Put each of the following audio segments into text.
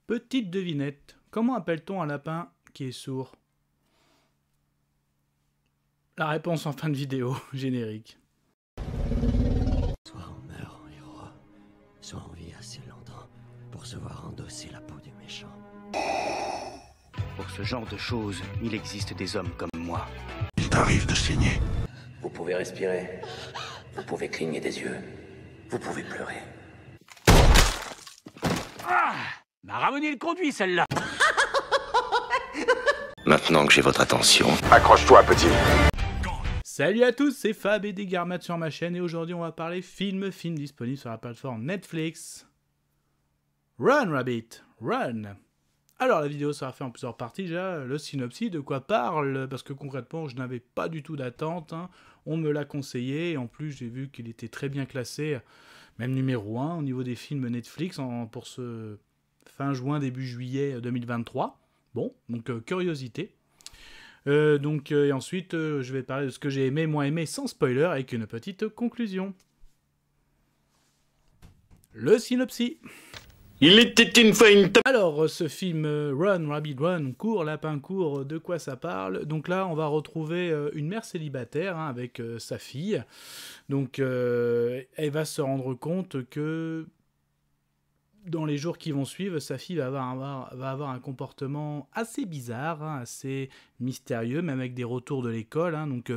Petite devinette. Comment appelle-t-on un lapin qui est sourd? La réponse en fin de vidéo, générique. Soit on meurt en héros, soit on vit assez longtemps pour se voir endosser la peau du méchant. Pour ce genre de choses, il existe des hommes comme moi. Il t'arrive de saigner. Vous pouvez respirer, vous pouvez cligner des yeux, vous pouvez pleurer. Ah, m'a ramené le conduit celle-là. Maintenant que j'ai votre attention, Accroche-toi, petit. Salut à tous, c'est Fab et des Garmates sur ma chaîne et aujourd'hui on va parler film disponible sur la plateforme Netflix. Run Rabbit, Run. Alors la vidéo sera faite en plusieurs parties déjà, le synopsis, de quoi parle, parce que concrètement je n'avais pas du tout d'attente, hein. On me l'a conseillé et en plus j'ai vu qu'il était très bien classé, même numéro 1 au niveau des films Netflix pour ce fin juin, début juillet 2023. Bon, donc curiosité. Et ensuite, je vais parler de ce que j'ai aimé, moins aimé, sans spoiler, avec une petite conclusion. Le synopsis. il était une fois une Alors, ce film Run, Rabbit Run, court, lapin court, de quoi ça parle? Donc là, on va retrouver une mère célibataire hein, avec sa fille. Donc, elle va se rendre compte que dans les jours qui vont suivre, sa fille va avoir un comportement assez bizarre, hein, assez mystérieux, même avec des retours de l'école. Hein, donc,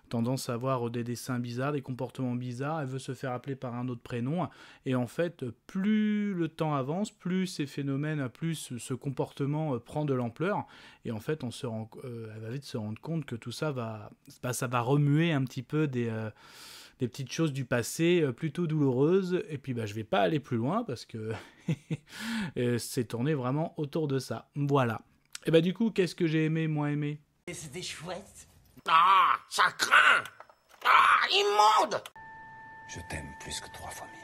tendance à avoir des dessins bizarres, des comportements bizarres. Elle veut se faire appeler par un autre prénom. Et en fait, plus le temps avance, plus ces phénomènes, plus ce comportement prend de l'ampleur. Et en fait, elle va vite se rendre compte que tout ça ça va remuer un petit peu des petites choses du passé plutôt douloureuses. Et puis, je vais pas aller plus loin parce que c'est tourné vraiment autour de ça. Voilà. Et du coup, qu'est-ce que j'ai aimé, moins aimé? C'était chouette. Ah, ça craint. Ah, immonde. Je t'aime plus que 3 fois 1000.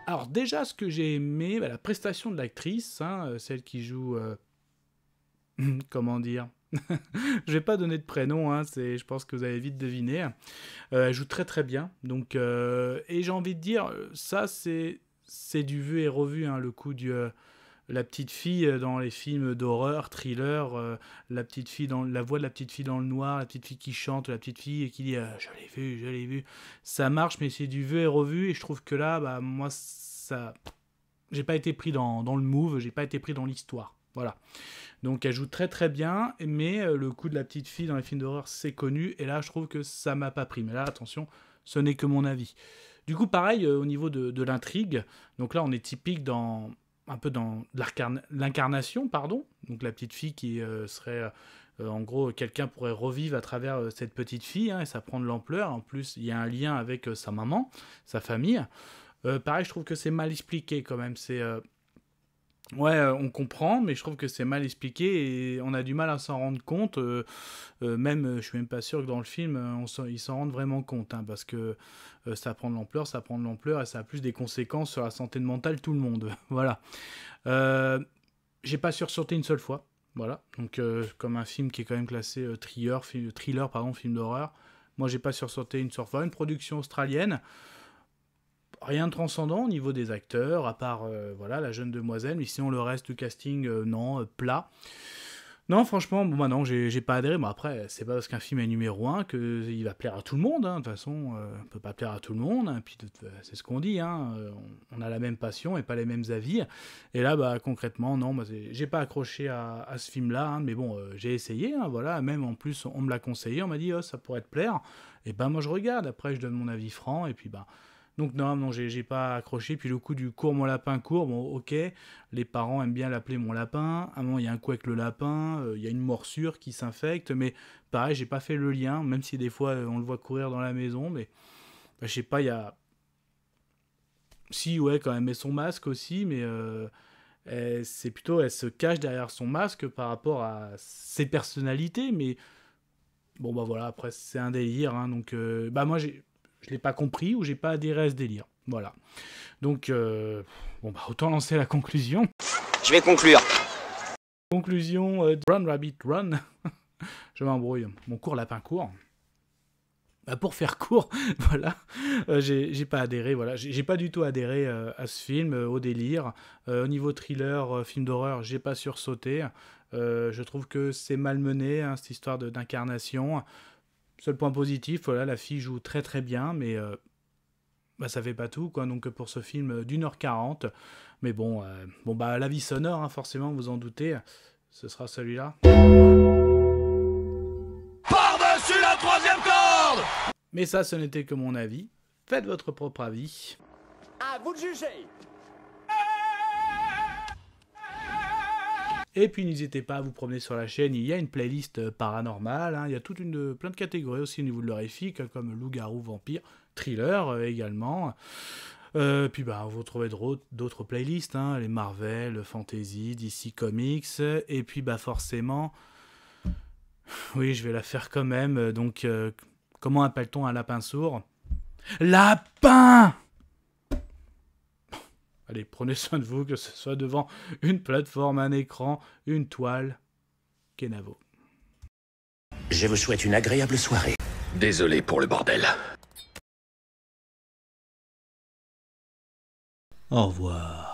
Alors déjà, ce que j'ai aimé, la prestation de l'actrice, hein, celle qui joue... comment dire? Je vais pas donner de prénom, hein, je pense que vous avez vite deviné. Elle joue très très bien. Donc, et j'ai envie de dire, ça c'est du vu et revu, hein, le coup la petite fille dans les films d'horreur, thriller, la voix de la petite fille dans le noir, la petite fille qui chante, la petite fille qui dit je l'ai vu. Ça marche, mais c'est du vu et revu. Et je trouve que là, moi, j'ai pas été pris dans le move, j'ai pas été pris dans l'histoire. Voilà. Donc elle joue très très bien, mais le coup de la petite fille dans les films d'horreur, c'est connu. Et là, je trouve que ça m'a pas pris. Mais là, attention, ce n'est que mon avis. Du coup, pareil, au niveau de l'intrigue. Donc là, on est typique un peu dans l'incarnation, pardon. Donc la petite fille qui serait... en gros, quelqu'un pourrait revivre à travers cette petite fille, hein, et ça prend de l'ampleur. En plus, il y a un lien avec sa maman, sa famille. Pareil, je trouve que c'est mal expliqué quand même. Ouais, on comprend, mais je trouve que c'est mal expliqué et on a du mal à s'en rendre compte. Je suis même pas sûr que dans le film, ils s'en rendent vraiment compte, hein, parce que ça prend de l'ampleur et ça a plus des conséquences sur la santé mentale de tout le monde. Voilà. J'ai pas sursauté une seule fois. Voilà. Donc, comme un film qui est quand même classé thriller, film d'horreur. Moi, j'ai pas sursauté une seule fois. Une production australienne. Rien de transcendant au niveau des acteurs, à part la jeune demoiselle, mais sinon le reste du casting, non, plat. Non, franchement, non, j'ai pas adhéré. Bon, après, c'est pas parce qu'un film est numéro 1 qu'il va plaire à tout le monde. Hein. De toute façon, on peut pas plaire à tout le monde. Hein. Puis, c'est ce qu'on dit. Hein. On a la même passion et pas les mêmes avis. Et là, concrètement, non, j'ai pas accroché à ce film-là. Hein. Mais bon, j'ai essayé. Hein, voilà. Même en plus, on me l'a conseillé. On m'a dit, ça pourrait te plaire. Et moi, je regarde. Après, je donne mon avis franc. Et puis, donc non, j'ai pas accroché. Puis le coup du cours mon lapin court, bon ok, les parents aiment bien l'appeler mon lapin. À un moment il y a un coup avec le lapin, il y a une morsure qui s'infecte, mais pareil j'ai pas fait le lien, même si des fois on le voit courir dans la maison, mais je sais pas, il y a... Si ouais quand elle met son masque aussi, mais c'est plutôt elle se cache derrière son masque par rapport à ses personnalités, mais bon voilà, après c'est un délire, hein, donc moi je l'ai pas compris ou j'ai pas adhéré à ce délire. Voilà. Donc, autant lancer la conclusion. Je vais conclure. Conclusion, Run Rabbit Run. Je m'embrouille. Mon court lapin court. Pour faire court, voilà, j'ai pas adhéré, voilà, j'ai pas du tout adhéré à ce film, au délire. Au niveau thriller, film d'horreur, j'ai pas sursauté. Je trouve que c'est malmené, hein, cette histoire d'incarnation. Seul point positif, voilà, la fille joue très très bien, mais ça fait pas tout, quoi. Donc pour ce film d'1h40, mais bon, la vie sonore, hein, forcément, vous en doutez, ce sera celui-là. Par-dessus la troisième corde! Mais ça, ce n'était que mon avis. Faites votre propre avis. À vous de juger! Et puis n'hésitez pas à vous promener sur la chaîne, il y a une playlist paranormale, hein, il y a plein de catégories aussi au niveau de l'horrifique, comme loup-garou, vampire, thriller également. Puis vous trouvez d'autres playlists, hein, les Marvel, Fantasy, DC Comics, et puis forcément, oui, je vais la faire quand même, donc comment appelle-t-on un lapin sourd? Lapin! Allez, prenez soin de vous, que ce soit devant une plateforme, un écran, une toile. Kenavo. Je vous souhaite une agréable soirée. Désolé pour le bordel. Au revoir.